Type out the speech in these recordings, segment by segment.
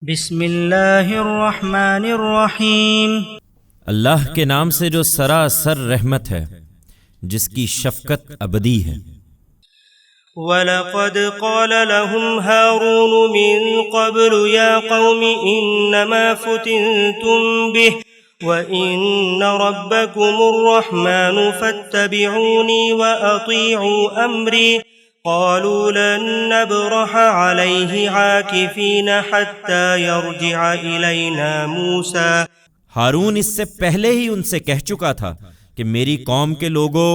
بسم اللہ الرحمن الرحیم۔ اللہ کے نام سے جو سراسر رحمت ہے، جس کی شفقت ابدی ہے۔ وَلَقَدْ قَالَ لَهُمْ هَارُونُ مِن قَبْلُ يَا قَوْمِ إِنَّمَا فُتِنْتُمْ بِهِ وَإِنَّ رَبَّكُمُ الرَّحْمَنُ فَاتَّبِعُونِي وَأَطِيعُوا أَمْرِي قَالُوا لَن نَّبْرَحَ عَلَيْهِ عَاكِفِينَ حَتَّى يَرْجِعَ إِلَيْنَا مُوسَىٰ۔ ہارون اس سے پہلے ہی ان سے کہہ چکا تھا کہ میری قوم کے لوگوں،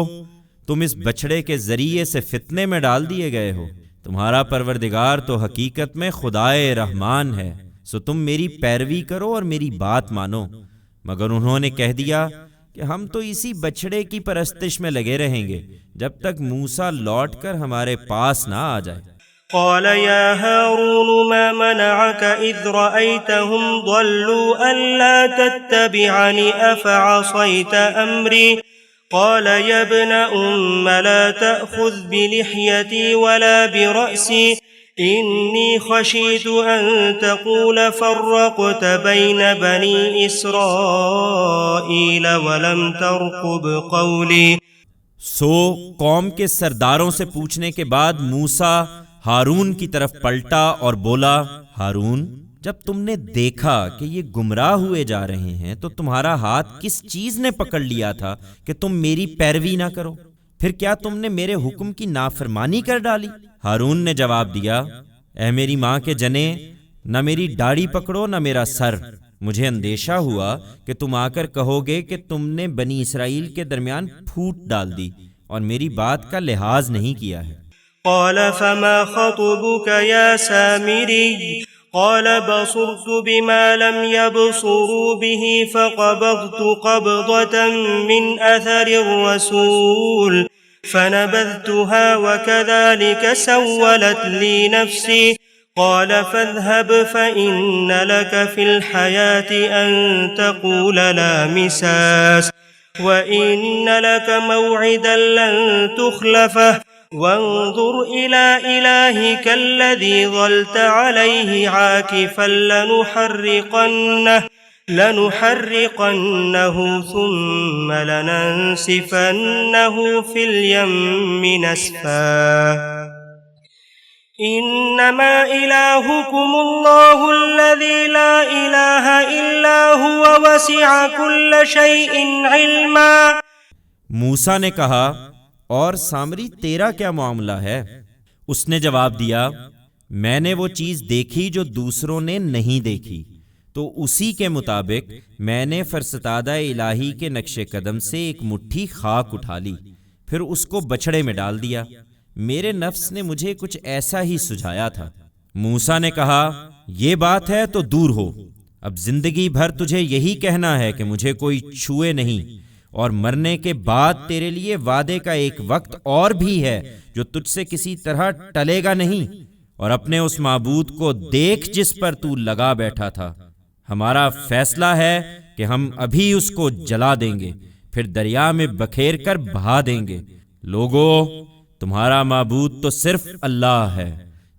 تم اس بچڑے کے ذریعے سے فتنے میں ڈال دیے گئے ہو۔ تمہارا پروردگار تو حقیقت میں خدائے رحمان ہے، سو تم میری پیروی کرو اور میری بات مانو۔ مگر انہوں نے کہہ دیا کہ ہم تو اسی بچڑے کی پرستش میں لگے رہیں گے جب تک موسیٰ لوٹ کر ہمارے پاس نہ آ جائے۔ قال يا هارون ما منعك إذ رأيتهم ضلوا ألا تتبعني أفعصيت أمري قال يا ابن لا تأخذ بلحيتي ولا برأسي إني خشيت أن تقول فرقت بين بني إسرائيل ولم ترقب قولي۔ سو قوم کے سرداروں سے پوچھنے کے بعد موسیٰ ہارون کی طرف پلٹا اور بولا، ہارون، جب تم نے دیکھا کہ یہ گمراہ ہوئے جا رہے ہیں تو تمہارا ہاتھ کس چیز نے پکڑ لیا تھا کہ تم میری پیروی نہ کرو؟ پھر کیا تم نے میرے حکم کی نافرمانی کر ڈالی؟ ہارون نے جواب دیا، اے میری ماں کے جنے، نہ میری داڑھی پکڑو نہ میرا سر۔ مجھے اندیشہ ہوا کہ تم آ کر کہو گے کہ تم نے بنی اسرائیل کے درمیان پھوٹ ڈال دی اور میری بات کا لحاظ نہیں کیا ہے۔ قال فما خطبك يا سامري قال بصرت بما لم يبصروا به فقبضت قبضة من أثر الرسول فنبذتها وكذلك سولت لي نفسي قال فاذهب فإن لك في الحياة أن تقول لا مساس وإن لك موعدا لن تخلفه وانظر إلى إلهك الذي ظلت عليه عاكفا لنحرقنه ثم لننسفنه في اليم نسفا إنما إلهكم الله الذي لا إله إلا هو وسع كل شيء علما۔ موسیٰ نے کہا، اور سامری تیرا کیا معاملہ ہے؟ اس نے جواب دیا، میں نے وہ چیز دیکھی جو دوسروں نے نہیں دیکھی، تو اسی کے مطابق میں نے فرستادہ الہی کے نقش قدم سے ایک مٹھی خاک اٹھا لی، پھر اس کو بچڑے میں ڈال دیا۔ میرے نفس نے مجھے کچھ ایسا ہی سجھایا تھا۔ موسیٰ نے کہا، یہ بات ہے تو دور ہو، اب زندگی بھر تجھے یہی کہنا ہے کہ مجھے کوئی چھوئے نہیں، اور مرنے کے بعد تیرے لیے وعدے کا ایک وقت اور بھی ہے جو تجھ سے کسی طرح ٹلے گا نہیں، اور اپنے اس معبود کو دیکھ جس پر تو لگا بیٹھا تھا۔ ہمارا فیصلہ ہے کہ ہم ابھی اس کو جلا دیں گے، پھر دریا میں بکھیر کر بہا دیں گے۔ لوگو، تمہارا معبود تو صرف اللہ ہے،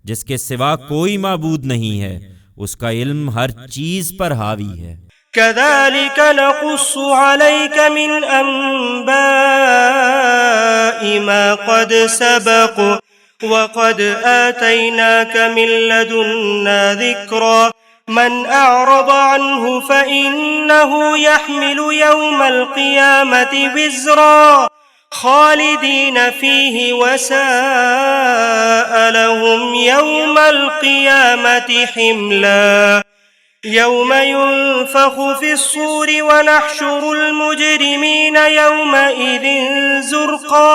جس کے سوا کوئی معبود نہیں ہے، اس کا علم ہر چیز پر حاوی ہے۔ كذلك نقص عليك من أنباء ما قد سبق وقد آتيناك من لدنا ذكرا من أعرض عنه فإنه يحمل يوم القيامة وزرا خالدين فيه وساء لهم يوم القيامة حملا يوم ينفخ في الصور ونحشر المجرمين يومئذ زرقا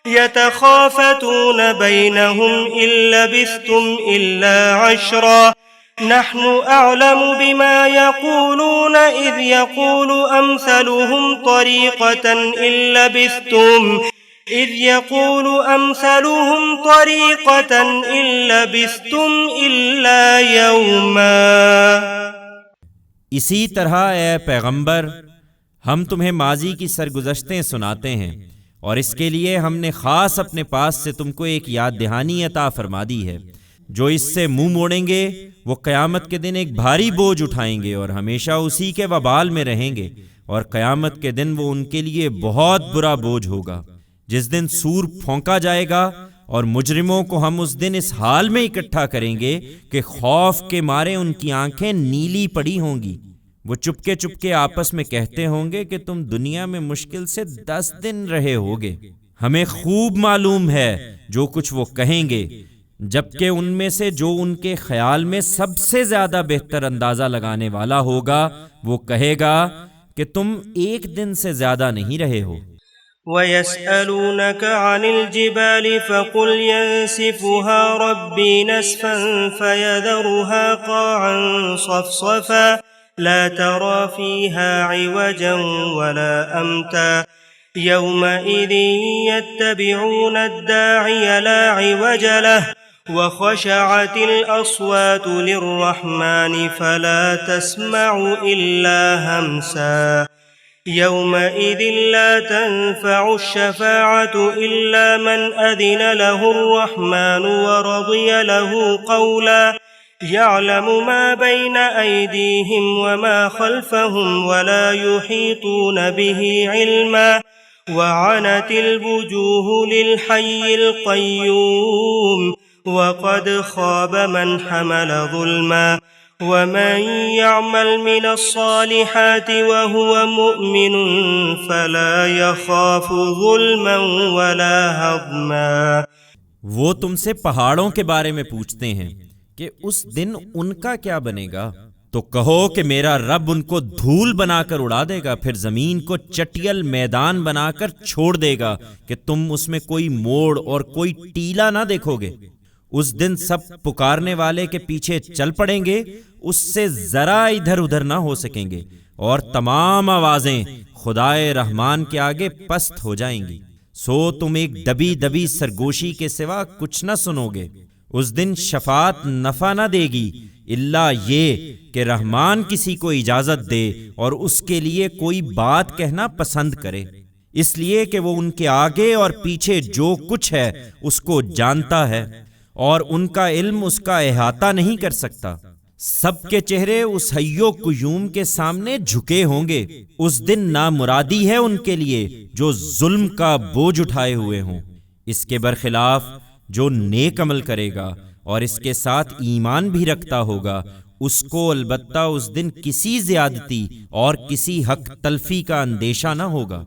يتخافتون بينهم إن لبثتم إلا عشرا نحن أعلم بما يقولون إذ يقول أمثلهم طريقة إن لبثتم إلا يوما۔ اسی طرح اے پیغمبر، ہم تمہیں ماضی کی سرگزشتیں سناتے ہیں، اور اس کے لیے ہم نے خاص اپنے پاس سے تم کو ایک یاد دہانی عطا فرما دی ہے جو اس سے منہ موڑیں گے وہ قیامت کے دن ایک بھاری بوجھ اٹھائیں گے اور ہمیشہ اسی کے وبال میں رہیں گے، اور قیامت کے دن وہ ان کے لیے بہت برا بوجھ ہوگا، جس دن سور پھونکا جائے گا اور مجرموں کو ہم اس دن اس حال میں اکٹھا کریں گے کہ خوف کے مارے ان کی آنکھیں نیلی پڑی ہوں گی۔ وہ چپکے چپکے آپس میں کہتے ہوں گے کہ تم دنیا میں مشکل سے 10 دن رہے ہوگے، ہمیں خوب معلوم ہے جو کچھ وہ کہیں گے، جبکہ ان میں سے جو ان کے خیال میں سب سے زیادہ بہتر اندازہ لگانے والا ہوگا وہ کہے گا کہ تم ایک دن سے زیادہ نہیں رہے ہو۔ وَيَسْأَلُونَكَ عَنِ الْجِبَالِ فَقُلْ يَنسِفُهَا رَبِّي نَسْفًا فَيَذَرُهَا قَاعًا صَفْصَفًا لَا تَرَى فِيهَا عِوَجًا وَلَا أَمْتًا يَوْمَئِذٍ يَتَّبِعُونَ الدَّاعِيَ لَا عِوَجَ لَهُ وَخَشَعَتِ الْأَصْوَاتُ لِلرَّحْمَنِ فَلَا تَسْمَعُ إِلَّا هَمْسًا يومئذ لا تنفع الشفاعة إلا من أذن له الرحمن ورضي له قولا يعلم ما بين أيديهم وما خلفهم ولا يحيطون به علما وعنت الوجوه للحي القيوم وقد خاب من حمل ظلما ومن يعمل من الصالحات وهو مؤمن فلا يخاف ظلما ولا هضما۔ وہ تم سے پہاڑوں کے بارے میں پوچھتے ہیں کہ اس دن ان کا کیا بنے گا، تو کہو کہ میرا رب ان کو دھول بنا کر اڑا دے گا، پھر زمین کو چٹیل میدان بنا کر چھوڑ دے گا کہ تم اس میں کوئی موڑ اور کوئی ٹیلا نہ دیکھو گے۔ اس دن سب پکارنے والے کے پیچھے چل پڑیں گے، اس سے ذرا ادھر ادھر نہ ہو سکیں گے، اور تمام آوازیں خدائے رحمان کے آگے پست ہو جائیں گی، سو تم ایک دبی دبی سرگوشی کے سوا کچھ نہ سنو گے۔ اس دن شفاعت نفع نہ دے گی الا یہ کہ رحمان کسی کو اجازت دے اور اس کے لیے کوئی بات کہنا پسند کرے، اس لیے کہ وہ ان کے آگے اور پیچھے جو کچھ ہے اس کو جانتا ہے، اور ان کا علم اس کا احاطہ نہیں کر سکتا۔ سب کے چہرے اس حی و قیوم کے سامنے جھکے ہوں گے۔ اس دن نامرادی ہے ان کے لیے جو ظلم کا بوجھ اٹھائے ہوئے ہوں۔ اس کے برخلاف جو نیک عمل کرے گا اور اس کے ساتھ ایمان بھی رکھتا ہوگا، اس کو البتہ اس دن کسی زیادتی اور کسی حق تلفی کا اندیشہ نہ ہوگا۔